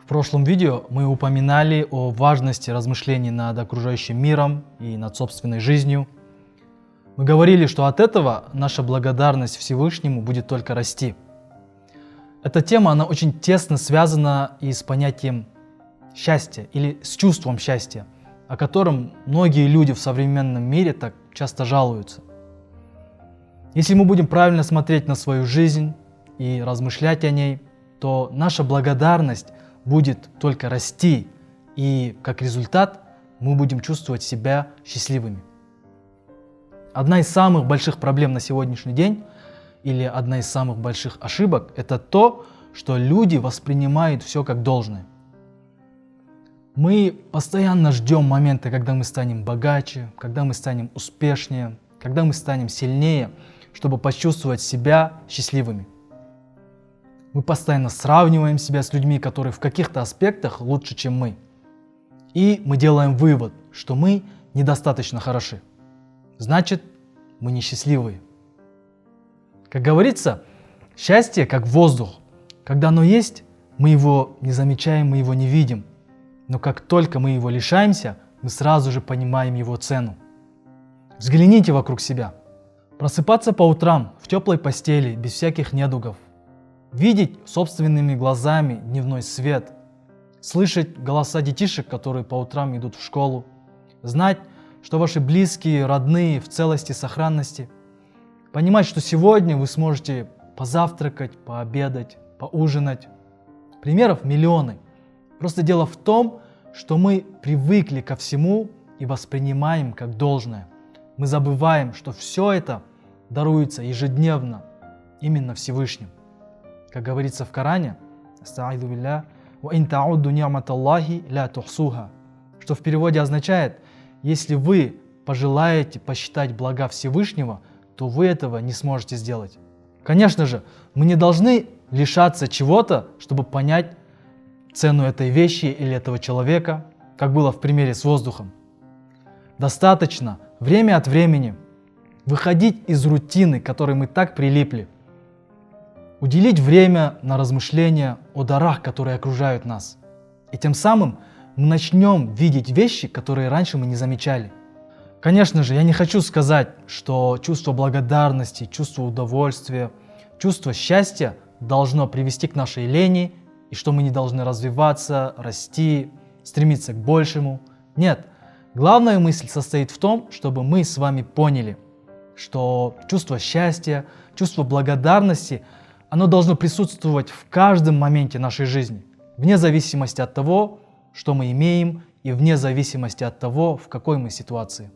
В прошлом видео мы упоминали о важности размышлений над окружающим миром и над собственной жизнью. Мы говорили, что от этого наша благодарность Всевышнему будет только расти. Эта тема, она очень тесно связана и с понятием счастья или с чувством счастья, о котором многие люди в современном мире так часто жалуются. Если мы будем правильно смотреть на свою жизнь и размышлять о ней, то наша благодарность будет только расти, и как результат мы будем чувствовать себя счастливыми. Одна из самых больших проблем на сегодняшний день, или одна из самых больших ошибок, это то, что люди воспринимают все как должное. Мы постоянно ждем момента, когда мы станем богаче, когда мы станем успешнее, когда мы станем сильнее, чтобы почувствовать себя счастливыми. Мы постоянно сравниваем себя с людьми, которые в каких-то аспектах лучше, чем мы. И мы делаем вывод, что мы недостаточно хороши. Значит, мы несчастливые. Как говорится, счастье как воздух. Когда оно есть, мы его не замечаем, мы его не видим. Но как только мы его лишаемся, мы сразу же понимаем его цену. Взгляните вокруг себя. Просыпаться по утрам в теплой постели, без всяких недугов. Видеть собственными глазами дневной свет. Слышать голоса детишек, которые по утрам идут в школу. Знать, что ваши близкие, родные в целости, сохранности. Понимать, что сегодня вы сможете позавтракать, пообедать, поужинать. Примеров миллионы. Просто дело в том, что мы привыкли ко всему и воспринимаем как должное. Мы забываем, что все это даруется ежедневно именно Всевышним. Как говорится в Коране, что в переводе означает: если вы пожелаете посчитать блага Всевышнего, то вы этого не сможете сделать. Конечно же, мы не должны лишаться чего-то, чтобы понять цену этой вещи или этого человека, как было в примере с воздухом. Достаточно время от времени выходить из рутины, к которой мы так прилипли, уделить время на размышления о дарах, которые окружают нас. И тем самым мы начнем видеть вещи, которые раньше мы не замечали. Конечно же, я не хочу сказать, что чувство благодарности, чувство удовольствия, чувство счастья должно привести к нашей лени, и что мы не должны развиваться, расти, стремиться к большему. Нет, главная мысль состоит в том, чтобы мы с вами поняли, что чувство счастья, чувство благодарности, оно должно присутствовать в каждом моменте нашей жизни, вне зависимости от того, что мы имеем, и вне зависимости от того, в какой мы ситуации.